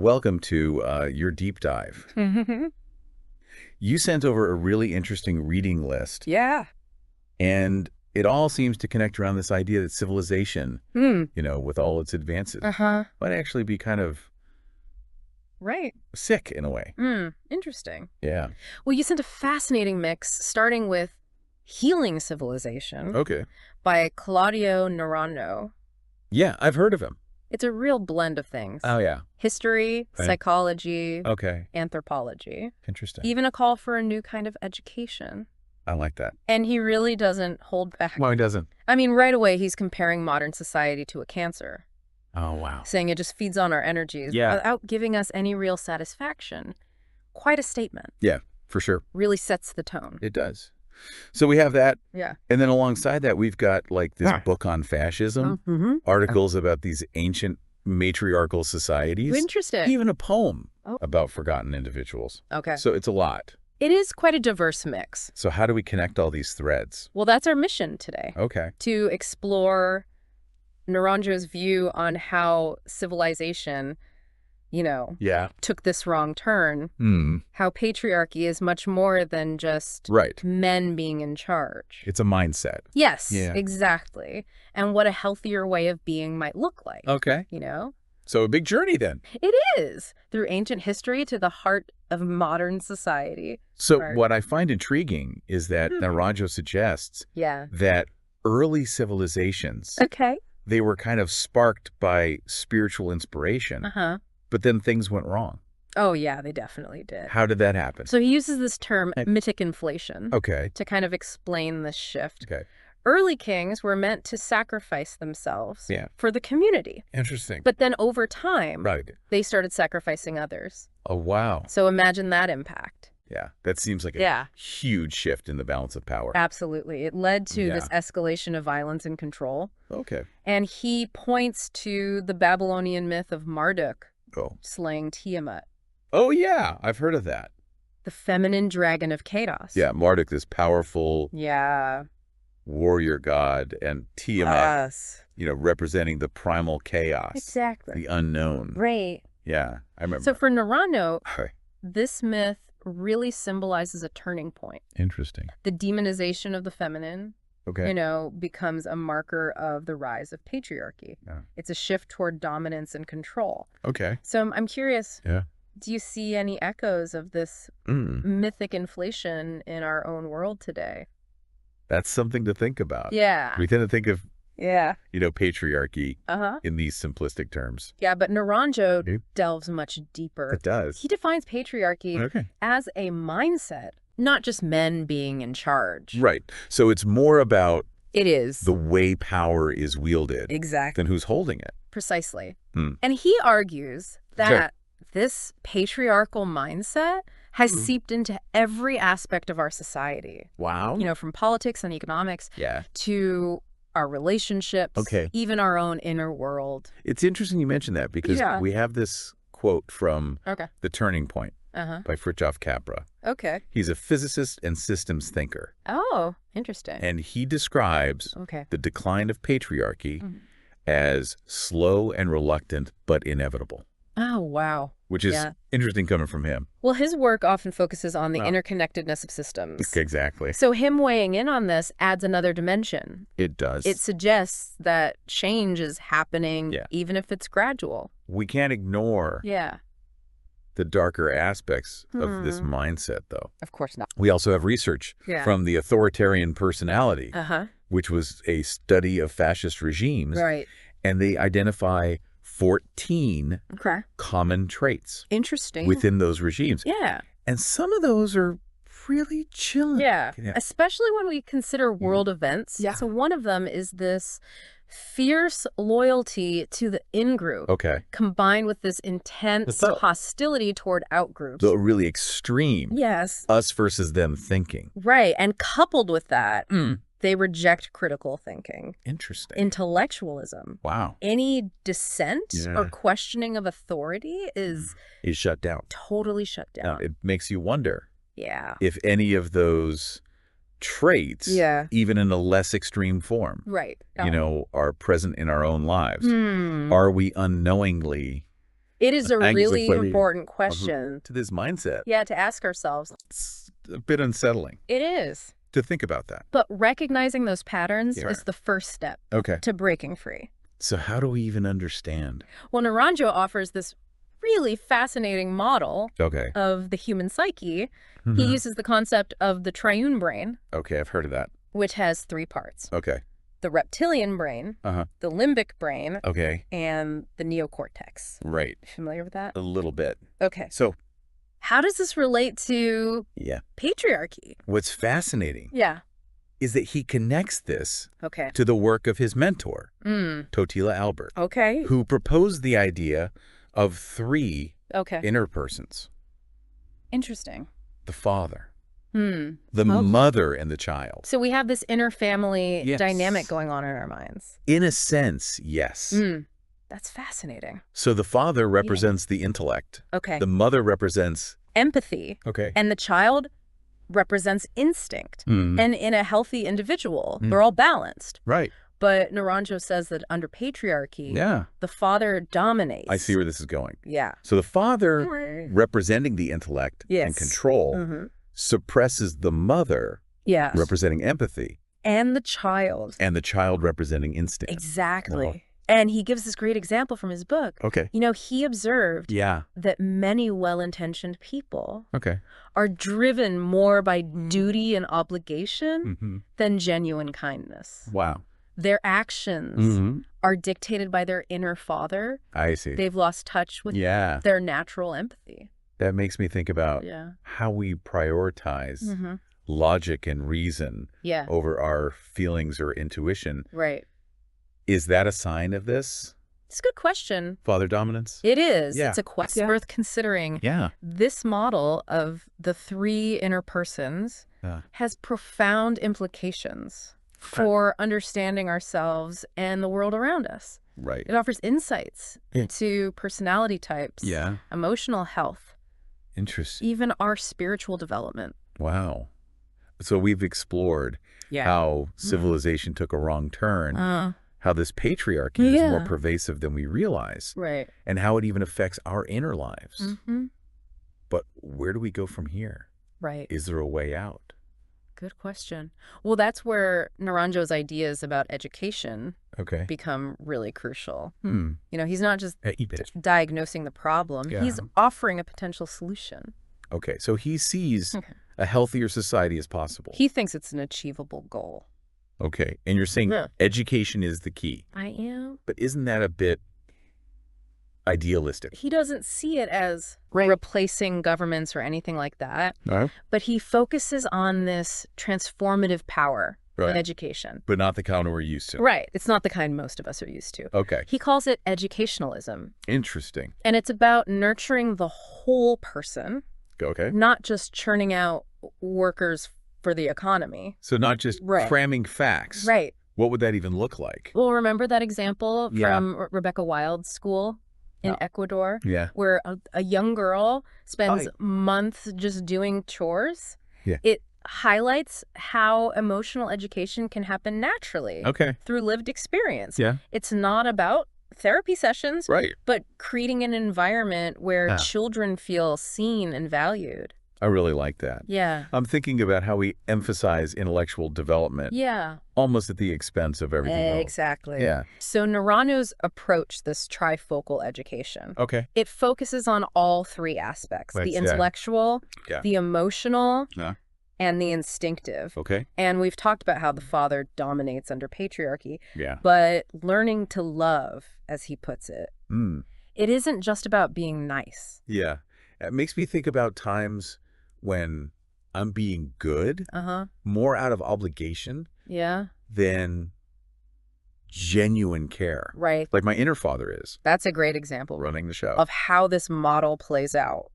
welcome to your deep dive. You sent over a really interesting reading list. Yeah. And it all seems to connect around this idea that civilization, with all its advances, might actually be kind of sick in a way. Interesting. Yeah. Well, you sent a fascinating mix, starting with Healing Civilization by Claudio Naranjo. Yeah, I've heard of him. It's a real blend of things. Oh, yeah. History, psychology, Okay. anthropology. Interesting. Even a call for a new kind of education. I like that. And he really doesn't hold back. No, he doesn't. I mean, right away, he's comparing modern society to a cancer. Oh, wow. Saying it just feeds on our energies without giving us any real satisfaction. Quite a statement. Yeah, for sure. Really sets the tone. It does. So we have that. Yeah. And then alongside that, we've got like this book on fascism, articles about these ancient matriarchal societies. Interesting. Even a poem about forgotten individuals. Okay. So it's a lot. It is quite a diverse mix. So how do we connect all these threads? Well, that's our mission today. Okay. To explore Naranjo's view on how civilization, took this wrong turn. How patriarchy is much more than just men being in charge. It's a mindset. Yes, exactly. And what a healthier way of being might look like. Okay. So a big journey then. It is. Through ancient history to the heart of modern society. So what I find intriguing is that Naranjo suggests that early civilizations, they were kind of sparked by spiritual inspiration, but then things went wrong. Oh, yeah, they definitely did. How did that happen? So he uses this term, mythic inflation, to kind of explain this shift. Okay. Early kings were meant to sacrifice themselves for the community. Interesting. But then over time, they started sacrificing others. Oh, wow. So imagine that impact. Yeah, that seems like a huge shift in the balance of power. Absolutely. It led to this escalation of violence and control. Okay. And he points to the Babylonian myth of Marduk slaying Tiamat. Oh, yeah. I've heard of that. The feminine dragon of chaos. Yeah, Marduk, this powerful warrior god, and Tiamat, representing the primal chaos. Exactly. The unknown. Right. Yeah, I remember. So for Naranjo, this myth really symbolizes a turning point. Interesting. The demonization of the feminine, becomes a marker of the rise of patriarchy. Yeah. It's a shift toward dominance and control. Okay. So I'm curious, do you see any echoes of this mythic inflation in our own world today? That's something to think about. Yeah. We tend to think of patriarchy in these simplistic terms. Yeah, but Naranjo delves much deeper. It does. He defines patriarchy as a mindset, not just men being in charge. Right. So it's more about the way power is wielded than who's holding it. Precisely. And he argues that this patriarchal mindset has seeped into every aspect of our society. Wow. From politics and economics to our relationships, even our own inner world. It's interesting you mentioned that because we have this quote from The Turning Point by Fritjof Capra. Okay. He's a physicist and systems thinker. Oh, interesting. And he describes the decline of patriarchy as slow and reluctant, but inevitable. Oh, wow. Which is interesting coming from him. Well, his work often focuses on the interconnectedness of systems. Exactly. So him weighing in on this adds another dimension. It does. It suggests that change is happening, even if it's gradual. We can't ignore the darker aspects of this mindset, though. Of course not. We also have research from the authoritarian personality, which was a study of fascist regimes. Right. And they identify 14 common traits within those regimes. Yeah. And some of those are really chilling. Yeah. Especially when we consider world events. Yeah. So one of them is this fierce loyalty to the in-group. Combined with this intense hostility toward out-groups. The really extreme. Yes. Us versus them thinking. Right. And coupled with that, they reject critical thinking. Interesting. Intellectualism. Wow. Any dissent or questioning of authority is shut down. Totally shut down. It makes you wonder if any of those traits, even in a less extreme form, are present in our own lives. Are we unknowingly It is a really important question. To this mindset. Yeah, to ask ourselves. It's a bit unsettling. It is. To think about that. But recognizing those patterns is the first step to breaking free. So how do we even understand? Well, Naranjo offers this really fascinating model of the human psyche. He uses the concept of the triune brain. Okay, I've heard of that. Which has 3 parts. Okay. The reptilian brain, the limbic brain, and the neocortex. Right. Familiar with that? A little bit. Okay. So how does this relate to patriarchy? What's fascinating is that he connects this to the work of his mentor, Totila Albert, who proposed the idea of 3 inner persons. Interesting. The father, the mother, and the child. So we have this inner family dynamic going on in our minds. In a sense, yes. That's fascinating. So the father represents the intellect. The mother represents empathy. And the child represents instinct. And in a healthy individual, they're all balanced. Right. But Naranjo says that under patriarchy, the father dominates. I see where this is going. Yeah. So the father, representing the intellect and control, suppresses the mother, representing empathy. And the child. And the child representing instinct. Exactly. And he gives this great example from his book. You know, he observed that many well-intentioned people are driven more by duty and obligation than genuine kindness. Wow. Their actions are dictated by their inner father. I see. They've lost touch with their natural empathy. That makes me think about how we prioritize logic and reason over our feelings or intuition. Right. Is that a sign of this? It's a good question. Father dominance? It is. It's a question worth considering. This model of the 3 inner persons has profound implications for understanding ourselves and the world around us. Right. It offers insights into personality types, emotional health. Interesting. Even our spiritual development. Wow. So we've explored how civilization took a wrong turn, how this patriarchy is more pervasive than we realize, and how it even affects our inner lives. But where do we go from here? Right. Is there a way out? Good question. Well, that's where Naranjo's ideas about education become really crucial. You know, he's not just diagnosing the problem. He's offering a potential solution. Okay, so he sees a healthier society as possible. He thinks it's an achievable goal. Okay, and you're saying education is the key. I am. But isn't that a bit idealistic? He doesn't see it as replacing governments or anything like that. But he focuses on this transformative power in education. But not the kind we're used to. Right. It's not the kind most of us are used to. Okay. He calls it educationalism. Interesting. And it's about nurturing the whole person. Okay. Not just churning out workers for the economy. So not just cramming facts. Right. What would that even look like? Well, remember that example from Rebecca Wild's school in Ecuador? Where a young girl spends months just doing chores? It highlights how emotional education can happen naturally through lived experience. It's not about therapy sessions, but creating an environment where children feel seen and valued. I really like that. Yeah. I'm thinking about how we emphasize intellectual development. Almost at the expense of everything else. Exactly. Yeah. So Naranjo's approach, this trifocal education, it focuses on all 3 aspects, the intellectual, the emotional, and the instinctive. And we've talked about how the father dominates under patriarchy. But learning to love, as he puts it, it isn't just about being nice. It makes me think about times when I'm being good, more out of obligation than genuine care. Right. Like my inner father is. That's a great example. Running the show. Of how this model plays out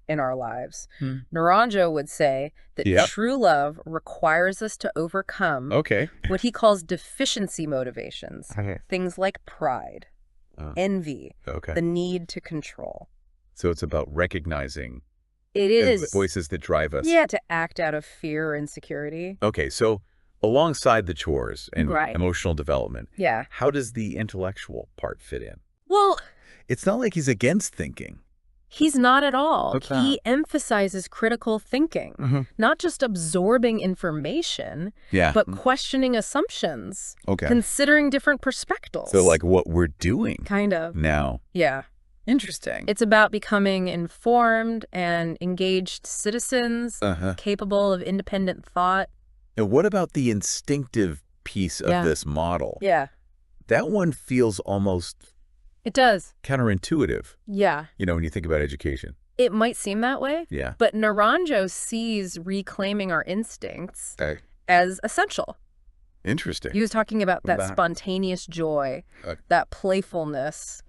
in our lives. Naranjo would say that true love requires us to overcome what he calls deficiency motivations. Things like pride, envy, the need to control. So it's about recognizing the voices that drive us. To act out of fear or insecurity. Okay, so alongside the chores and emotional development, how does the intellectual part fit in? Well, It's not like he's against thinking. He's not at all. He emphasizes critical thinking, not just absorbing information, but questioning assumptions, considering different perspectives. So like what we're doing. Kind of. Now. Yeah. Interesting. It's about becoming informed and engaged citizens, capable of independent thought. And what about the instinctive piece of this model? Yeah. That one feels almost... It does. Counterintuitive. Yeah. You know, when you think about education. It might seem that way. Yeah. But Naranjo sees reclaiming our instincts as essential. Interesting. He was talking about that spontaneous joy, that playfulness.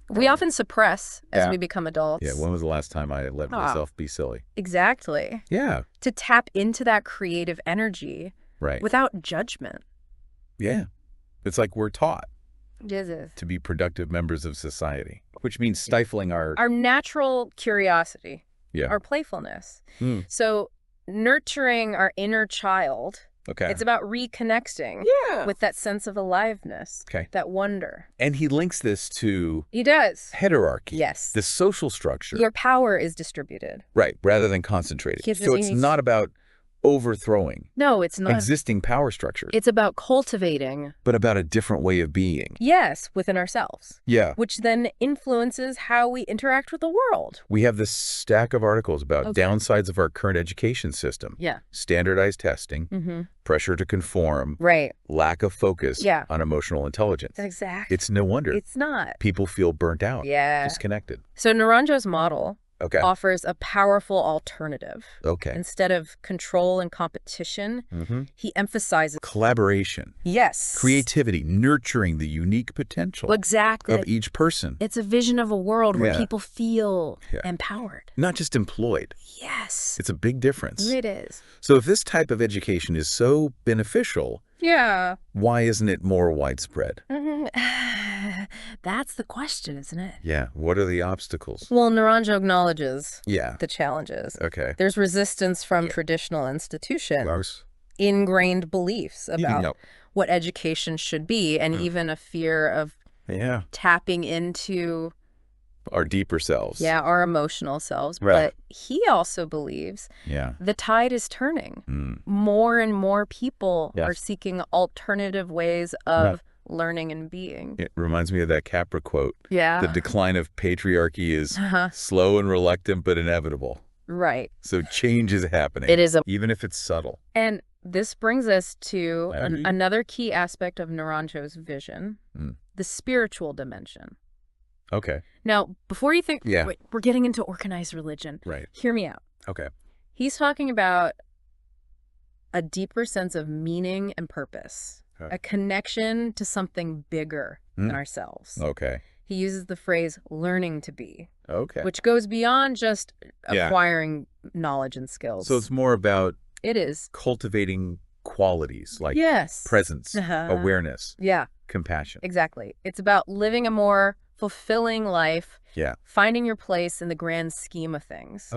We often suppress as we become adults. Yeah, when was the last time I let myself be silly? Exactly. Yeah. To tap into that creative energy without judgment. Yeah. It's like we're taught. Yes. To be productive members of society, which means stifling our natural curiosity, our playfulness. So nurturing our inner child, it's about reconnecting with that sense of aliveness, that wonder. And he links this to hierarchy. Yes. The social structure. Your power is distributed. Right, rather than concentrated. So it's not about overthrowing it's not existing power structures. It's about cultivating, but about a different way of being. Yes, within ourselves. Yeah. Which then influences how we interact with the world. We have this stack of articles about downsides of our current education system. Yeah. Standardized testing, pressure to conform, lack of focus on emotional intelligence. Exactly. It's no wonder. It's not. People feel burnt out, disconnected. So Naranjo's model offers a powerful alternative. Instead of control and competition, he emphasizes collaboration. Yes. Creativity, nurturing the unique potential of each person. It's a vision of a world where people feel empowered. Not just employed. Yes. It's a big difference. It is. So if this type of education is so beneficial, why isn't it more widespread? That's the question, isn't it? Yeah. What are the obstacles? Well, Naranjo acknowledges the challenges. There's resistance from traditional institutions, ingrained beliefs about what education should be, and even a fear of tapping into our deeper selves. Yeah, our emotional selves. But he also believes the tide is turning. More and more people are seeking alternative ways of learning and being. It reminds me of that Capra quote. Yeah. The decline of patriarchy is slow and reluctant, but inevitable. Right. So change is happening. It is. Even if it's subtle. And this brings us to another key aspect of Naranjo's vision, the spiritual dimension. Now, before you think, wait, we're getting into organized religion. Right. Hear me out. He's talking about a deeper sense of meaning and purpose. A connection to something bigger than ourselves. He uses the phrase learning to be, which goes beyond just acquiring knowledge and skills. So it's more about cultivating qualities like presence, awareness, compassion. Exactly. It's about living a more fulfilling life, finding your place in the grand scheme of things.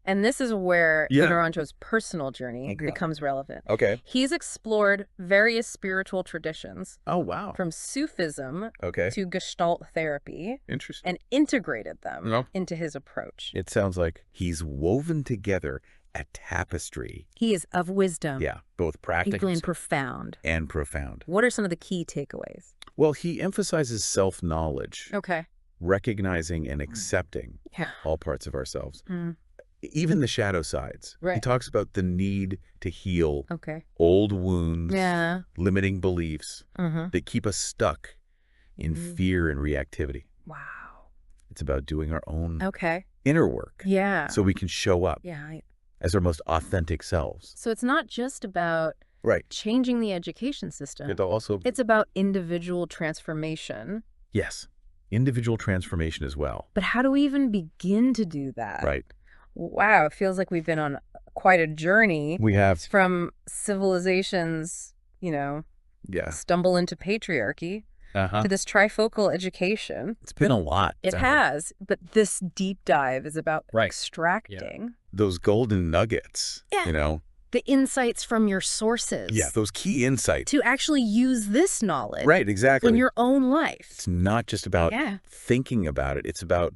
And this is where Naranjo's personal journey becomes relevant. He's explored various spiritual traditions. From Sufism to Gestalt therapy. Interesting. And integrated them into his approach. It sounds like he's woven together a tapestry. He is of wisdom. Yeah, both practical and profound. And profound. What are some of the key takeaways? Well, he emphasizes self-knowledge. Recognizing and accepting all parts of ourselves. Even the shadow sides. He talks about the need to heal old wounds, limiting beliefs that keep us stuck in fear and reactivity. Wow. It's about doing our own inner work so we can show up as our most authentic selves. So it's not just about changing the education system. It's about individual transformation. Yes, individual transformation as well. But how do we even begin to do that? Right. Wow, it feels like we've been on quite a journey. We have. From civilizations, stumble into patriarchy to this trifocal education. It's been a lot. It has, but this deep dive is about extracting those golden nuggets, the insights from your sources. Yeah, those key insights. To actually use this knowledge. Right, exactly. In your own life. It's not just about thinking about it. It's about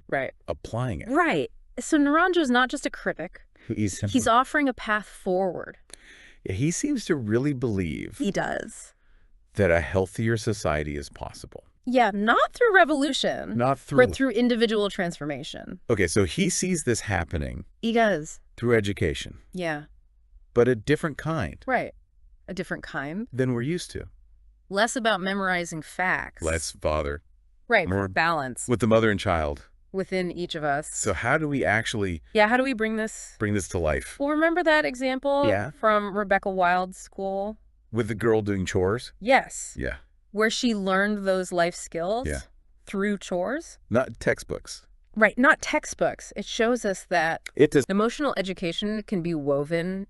applying it. Right. So Naranjo's not just a critic. He's offering a path forward. Yeah, he seems to really believe. He does. That a healthier society is possible. Yeah, not through revolution. But through individual transformation. Okay, so he sees this happening. He does. Through education. Yeah. But a different kind. Right. A different kind. Than we're used to. Less about memorizing facts. Less father. Right, more balance. With the mother and child. Within each of us. So how do we actually... Yeah, how do we bring this to life? Well, remember that example from Rebecca Wild's school? With the girl doing chores? Yes. Yeah. Where she learned those life skills through chores? Not textbooks. Right, not textbooks. It shows us that emotional education can be woven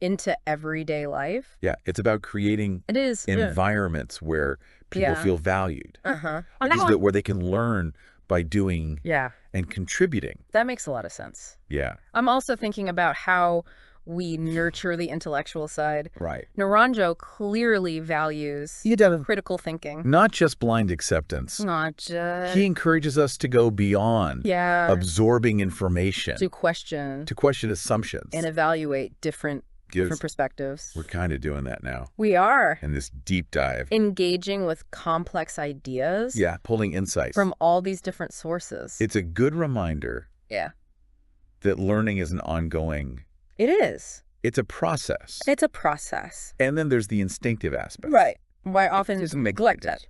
into everyday life. Yeah, it's about creating environments where people feel valued. Where they can learn by doing and contributing. That makes a lot of sense. Yeah. I'm also thinking about how we nurture the intellectual side. Right. Naranjo clearly values critical thinking. Not just blind acceptance. Not just... He encourages us to go beyond absorbing information. To question. To question assumptions. And evaluate different perspectives. We're kind of doing that now. We are. In this deep dive. Engaging with complex ideas. Yeah, pulling insights. From all these different sources. It's a good reminder. Yeah. That learning is an ongoing... It is. It's a process. It's a process. And then there's the instinctive aspect. Right. Why often neglect it.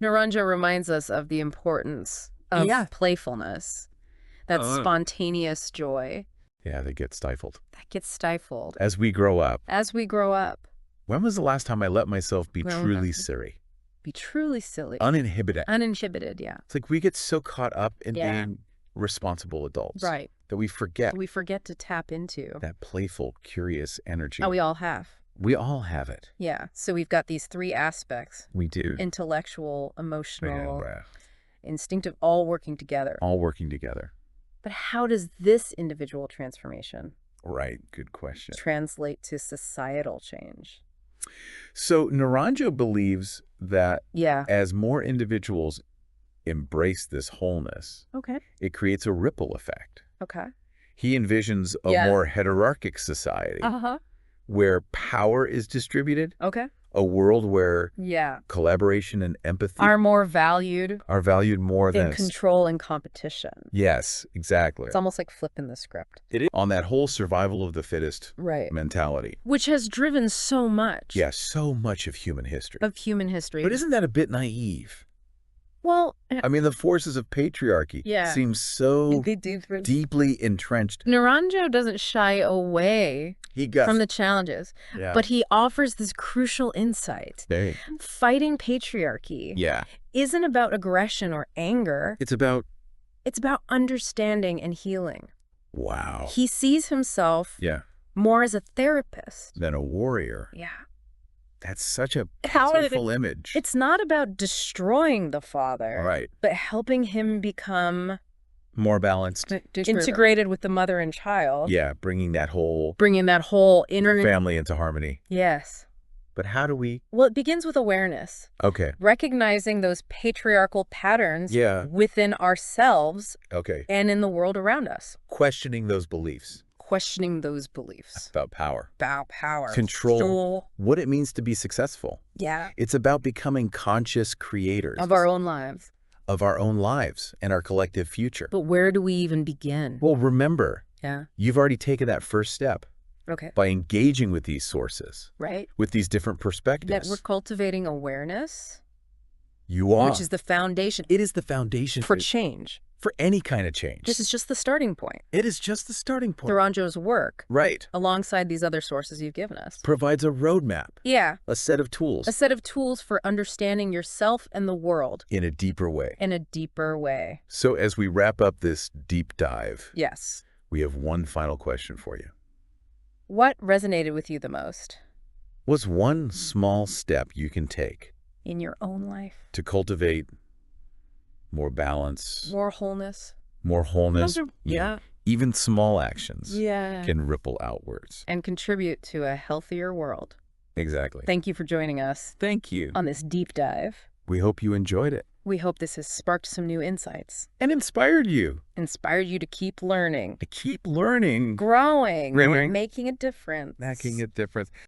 Naranjo reminds us of the importance of playfulness. That spontaneous joy. Yeah, that gets stifled. As we grow up. When was the last time I let myself be truly silly? Uninhibited. Yeah. It's like we get so caught up in being responsible adults. Right. That we forget. To tap into. That playful, curious energy. Oh, we all have. We all have it. Yeah. So we've got these three aspects. We do. Intellectual, emotional, instinctive, all working together. But how does this individual transformation good question. Translate to societal change? So Naranjo believes that as more individuals embrace this wholeness, it creates a ripple effect. He envisions a more hierarchic society where power is distributed. A world where collaboration and empathy are more valued. More than control and competition. Yes, exactly. It's almost like flipping the script. It is on that whole survival of the fittest mentality. Which has driven so much. Yeah, so much of human history. But isn't that a bit naive? Well, I mean, the forces of patriarchy seem so deeply entrenched. Naranjo doesn't shy away from the challenges, but he offers this crucial insight. Fighting patriarchy isn't about aggression or anger. It's about understanding and healing. Wow. He sees himself more as a therapist than a warrior. Yeah. That's such a powerful image. It's not about destroying the father, but helping him become more balanced, integrated with the mother and child. Yeah, bringing that whole inner family into harmony. Yes. But how do we? Well, it begins with awareness. Okay. Recognizing those patriarchal patterns within ourselves and in the world around us. Questioning those beliefs. About power. Control. Control. What it means to be successful. Yeah. It's about becoming conscious creators. Of our own lives. And our collective future. But where do we even begin? Well, remember, you've already taken that first step. By engaging with these sources. With these different perspectives. That we're cultivating awareness. You are. Which is the foundation. It is the foundation. For change. For any kind of change. This is just the starting point. It is just the starting point. Naranjo's work. Right. Alongside these other sources you've given us. Provides a roadmap. Yeah. A set of tools. A set of tools for understanding yourself and the world. In a deeper way. So as we wrap up this deep dive. Yes. We have one final question for you. What resonated with you the most? What's one small step you can take? In your own life. To cultivate more balance. More wholeness. More wholeness. even small actions can ripple outwards. And contribute to a healthier world. Exactly. Thank you for joining us. Thank you. On this deep dive. We hope you enjoyed it. We hope this has sparked some new insights. And inspired you. Inspired you to keep learning. To keep learning. Growing. Making a difference. Making a difference.